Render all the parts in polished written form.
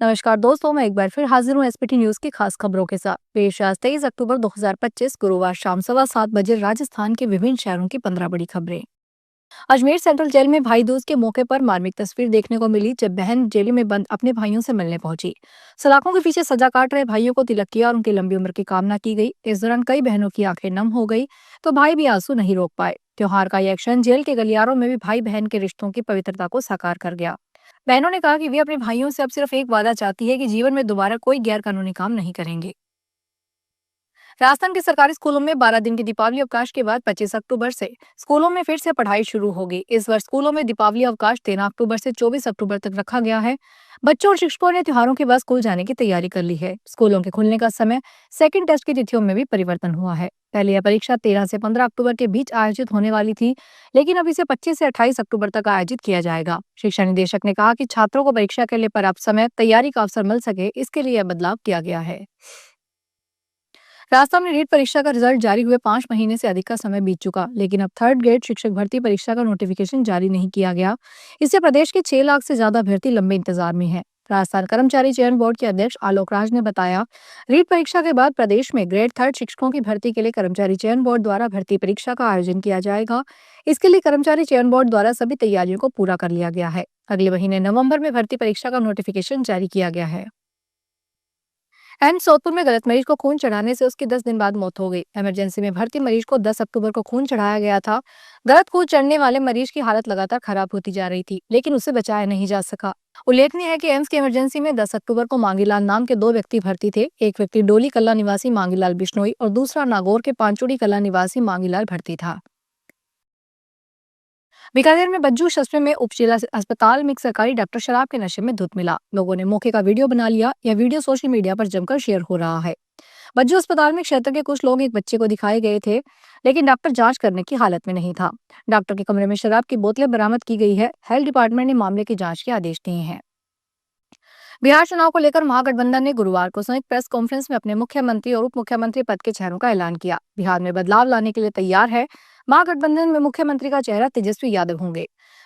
नमस्कार दोस्तों, मैं एक बार फिर हाजिर हूँ एसपीटी न्यूज की खास खबरों के साथ। पेश आज 23 अक्टूबर 2025 गुरुवार शाम 7:15 राजस्थान के विभिन्न शहरों की 15 बड़ी खबरें। अजमेर सेंट्रल जेल में भाई दूज के मौके पर मार्मिक तस्वीर देखने को मिली, जब बहन जेल में बंद अपने भाइयों से मिलने पहुंची। सलाखों के पीछे सजा काट रहे भाइयों को तिलक किया और उनकी लंबी उम्र की कामना की गई। इस दौरान कई बहनों की आंखें नम हो गई, तो भाई भी आंसू नहीं रोक पाए। त्योहार का यह क्षण जेल के गलियारों में भी भाई बहन के रिश्तों की पवित्रता को साकार कर गया। बहनों ने कहा कि वे अपने भाइयों से अब सिर्फ एक वादा चाहती है कि जीवन में दोबारा कोई गैर कानूनी काम नहीं करेंगे। राजस्थान के सरकारी स्कूलों में 12 दिन के दीपावली अवकाश के बाद 25 अक्टूबर से स्कूलों में फिर से पढ़ाई शुरू होगी। इस वर्ष स्कूलों में दीपावली अवकाश 13 अक्टूबर से 24 अक्टूबर तक रखा गया है। बच्चों और शिक्षकों ने त्योहारों के बाद स्कूल जाने की तैयारी कर ली है। स्कूलों के खुलने का समय सेकंड टेस्ट की तिथियों में भी परिवर्तन हुआ है। पहले यह परीक्षा 13 से 15 अक्टूबर के बीच आयोजित होने वाली थी, लेकिन अब इसे 25 से 28 अक्टूबर तक आयोजित किया जाएगा। शिक्षा निदेशक ने कहा कि छात्रों को परीक्षा के लिए पर्याप्त समय तैयारी का अवसर मिल सके, इसके लिए यह बदलाव किया गया है। राजस्थान में नीट परीक्षा का रिजल्ट जारी हुए 5 महीने से अधिक का समय बीत चुका, लेकिन अब थर्ड ग्रेड शिक्षक भर्ती परीक्षा का नोटिफिकेशन जारी नहीं किया गया। इससे प्रदेश के 6 लाख से ज्यादा अभ्यर्थी लंबे इंतजार में हैं। राजस्थान कर्मचारी चयन बोर्ड के अध्यक्ष आलोक राज ने बताया, रीट परीक्षा के बाद प्रदेश में ग्रेड थर्ड शिक्षकों की भर्ती के लिए कर्मचारी चयन बोर्ड द्वारा भर्ती परीक्षा का आयोजन किया जाएगा। इसके लिए कर्मचारी चयन बोर्ड द्वारा सभी तैयारियों को पूरा कर लिया गया है। अगले महीने नवंबर में भर्ती परीक्षा का नोटिफिकेशन जारी किया गया है। सोदपुर में गलत मरीज को खून चढ़ाने से उसकी 10 दिन बाद मौत हो गई। इमरजेंसी में भर्ती मरीज को 10 अक्टूबर को खून चढ़ाया गया था। गलत खून चढ़ने वाले मरीज की हालत लगातार खराब होती जा रही थी, लेकिन उसे बचाया नहीं जा सका। उल्लेखनीय है कि एम्स की इमरजेंसी में 10 अक्टूबर को मांगीलाल नाम के 2 व्यक्ति भर्ती थे। एक व्यक्ति डोली कला निवासी मांगीलाल बिश्नोई और दूसरा नागौर के पांचुड़ी कला निवासी मांगीलाल भर्ती था। बीकानेर में बज्जू कस्बे में उप जिला अस्पताल में एक सरकारी डॉक्टर शराब के नशे में धुत मिला। लोगों ने मौके का वीडियो बना लिया। यह वीडियो सोशल मीडिया पर जमकर शेयर हो रहा है। बज्जू अस्पताल में क्षेत्र के कुछ लोग एक बच्चे को दिखाए गए थे, लेकिन डॉक्टर जांच करने की हालत में नहीं था। डॉक्टर के कमरे में शराब की बोतलें बरामद की गई है। हेल्थ डिपार्टमेंट ने मामले की जांच के आदेश दिए हैं। बिहार चुनाव को लेकर महागठबंधन ने गुरुवार को संयुक्त प्रेस कॉन्फ्रेंस में अपने मुख्यमंत्री और उप मुख्यमंत्री पद के चेहरों का ऐलान किया। बिहार में बदलाव लाने के लिए तैयार है। महागठबंधन में मुख्यमंत्री का चेहरा तेजस्वी यादव होंगे।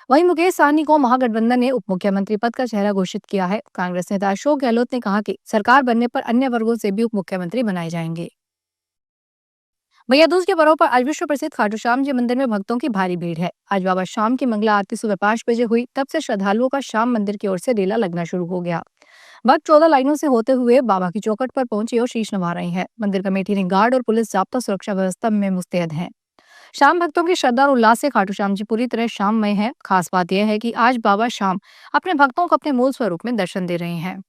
वहीं मुकेश सहनी को महागठबंधन ने उप मुख्यमंत्री पद का चेहरा घोषित किया है। कांग्रेस नेता अशोक गहलोत ने कहा कि सरकार बनने पर अन्य वर्गों से भी उप मुख्यमंत्री बनाए जाएंगे। भैया दूज के पर्व पर आज विश्व प्रसिद्ध खाटू श्याम जी मंदिर में भक्तों की भारी भीड़ है। आज बाबा शाम की मंगला आरती सुबह 5 बजे हुई, तब से श्रद्धालुओं का श्याम मंदिर की ओर से रेला लगना शुरू हो गया। भक्त 14 लाइनों से होते हुए बाबा की चौखट पर पहुंचे और शीश नवा रहे हैं। मंदिर कमेटी ने गार्ड और पुलिस जाब्ता सुरक्षा व्यवस्था में मुस्तैद है। शाम भक्तों की श्रद्धा और उल्लास से खाटू श्याम जी पूरी तरह शाममय है। खास बात यह है कि आज बाबा शाम अपने भक्तों को अपने मूल स्वरूप में दर्शन दे रहे हैं।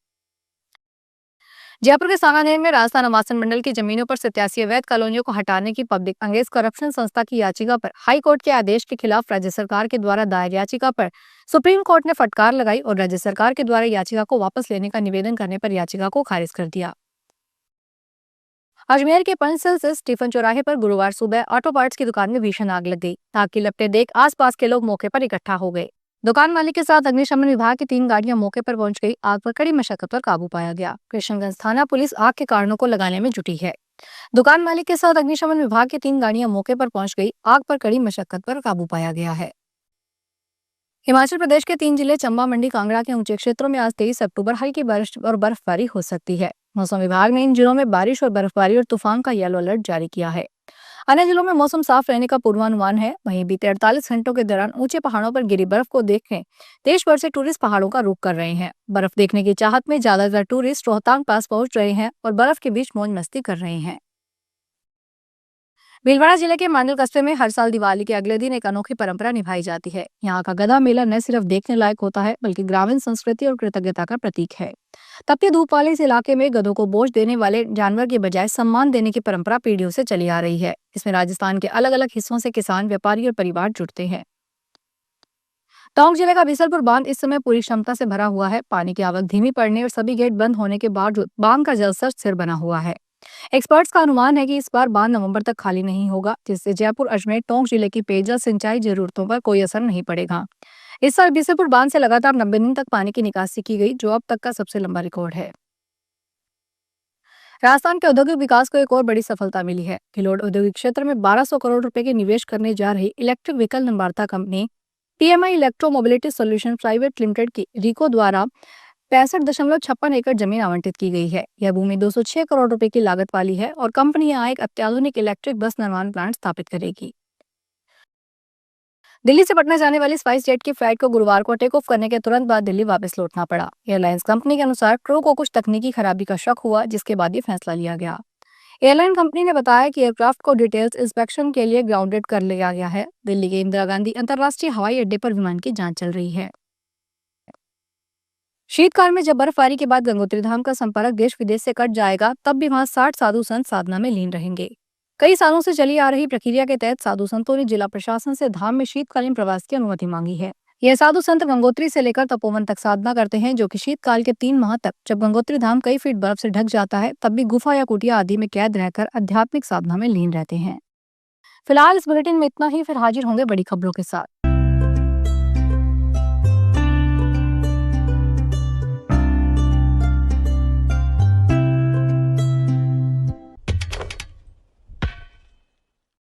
जयपुर के सांगानेर में राजस्थान आवासन मंडल की जमीनों पर 87 अवैध कॉलोनियों को हटाने की पब्लिक अंगेज करप्शन संस्था की याचिका पर हाई कोर्ट के आदेश के खिलाफ राज्य सरकार के द्वारा दायर याचिका पर सुप्रीम कोर्ट ने फटकार लगाई और राज्य सरकार के द्वारा याचिका को वापस लेने का निवेदन करने पर याचिका को खारिज कर दिया। अजमेर के पंचसल से स्टीफन चौराहे पर गुरुवार सुबह ऑटो पार्ट्स की दुकान में भीषण आग लग गई। आग की लपटें देख आसपास के लोग मौके पर इकट्ठा हो गए। दुकान मालिक के साथ अग्निशमन विभाग की 3 गाड़ियां मौके पर पहुंच गई। आग पर कड़ी मशक्कत पर काबू पाया गया। कृष्णगंज थाना पुलिस आग के कारणों को लगाने में जुटी है। दुकान मालिक के साथ अग्निशमन विभाग की 3 गाड़ियां मौके पर पहुंच गई। आग पर कड़ी मशक्कत पर काबू पाया गया है। हिमाचल प्रदेश के 3 जिले चंबा, मंडी, कांगड़ा के ऊंचे क्षेत्रों में आज 23 अक्टूबर हल्की बारिश और बर्फबारी हो सकती है। मौसम विभाग ने इन जिलों में बारिश और बर्फबारी और तूफान का येलो अलर्ट जारी किया है। अन्य जिलों में मौसम साफ रहने का पूर्वानुमान है। वहीं बीते 48 घंटों के दौरान ऊंचे पहाड़ों पर गिरी बर्फ को देखने देश भर से टूरिस्ट पहाड़ों का रुख कर रहे हैं। बर्फ देखने की चाहत में ज्यादातर टूरिस्ट रोहतांग पास पहुंच रहे हैं और बर्फ के बीच मौज मस्ती कर रहे हैं। भीलवाड़ा जिले के मांडल कस्बे में हर साल दिवाली के अगले दिन एक अनोखी परंपरा निभाई जाती है। यहाँ का गधा मेला न सिर्फ देखने लायक होता है, बल्कि ग्रामीण संस्कृति और कृतज्ञता का प्रतीक है। तपती धूप वाले इस इलाके में गधों को बोझ देने वाले जानवर के बजाय सम्मान देने की परंपरा पीढ़ियों से चली आ रही है। इसमें राजस्थान के अलग अलग हिस्सों से किसान, व्यापारी और परिवार जुड़ते हैं। टोंक जिले का बिसलपुर बांध इस समय पूरी क्षमता से भरा हुआ है। पानी की आवक धीमी पड़ने और सभी गेट बंद होने के बावजूद बांध का जलस्तर स्थिर बना हुआ है। एक्सपर्ट्स का अनुमान है कि इस बार बांध नवंबर तक खाली नहीं होगा, जिससे जयपुर, अजमेर, टोंक जिले की पेयजल सिंचाई जरूरतों पर कोई असर नहीं पड़ेगा। इस साल बिसेपुर बांध से लगातार 90 दिन तक पानी की निकासी की गई, जो अब तक का सबसे लंबा रिकॉर्ड है। राजस्थान के औद्योगिक विकास को एक और बड़ी सफलता मिली है। खिलौड़ औद्योगिक क्षेत्र में 1200 करोड़ रुपए के निवेश करने जा रही इलेक्ट्रिक व्हीकल निर्माता company PMI electro mobility solution private limited की रिको द्वारा 65.56 एकड़ जमीन आवंटित की गई है। यह भूमि 206 करोड़ रुपए की लागत वाली है और कंपनी यहाँ एक अत्याधुनिक इलेक्ट्रिक बस निर्माण प्लांट स्थापित करेगी। दिल्ली से पटना जाने वाली स्पाइस जेट की फ्लाइट को गुरुवार को टेक ऑफ करने के तुरंत बाद दिल्ली वापस लौटना पड़ा। एयरलाइंस कंपनी के अनुसार क्रू को कुछ तकनीकी खराबी का शक हुआ, जिसके बाद ये फैसला लिया गया। एयरलाइन कंपनी ने बताया कि एयरक्राफ्ट को डिटेल्स इंस्पेक्शन के लिए ग्राउंडेड कर लिया गया है। दिल्ली के इंदिरा गांधी अंतर्राष्ट्रीय हवाई अड्डे पर विमान की जांच चल रही है। शीतकाल में जब बर्फबारी के बाद गंगोत्री धाम का संपर्क देश विदेश से कट जाएगा, तब भी वहां 60 साधु संत साधना में लीन रहेंगे। कई सालों से चली आ रही प्रक्रिया के तहत साधु संतों ने जिला प्रशासन से धाम में शीतकालीन प्रवास की अनुमति मांगी है। यह साधु संत गंगोत्री से लेकर तपोवन तक साधना करते हैं, जो कि शीतकाल के 3 माह तक, जब गंगोत्री धाम कई फीट बर्फ से ढक जाता है, तब भी गुफा या कुटिया आदि में कैद रहकर आध्यात्मिक साधना में लीन रहते हैं। फिलहाल इस बुलेटिन में इतना ही। फिर हाजिर होंगे बड़ी खबरों के साथ।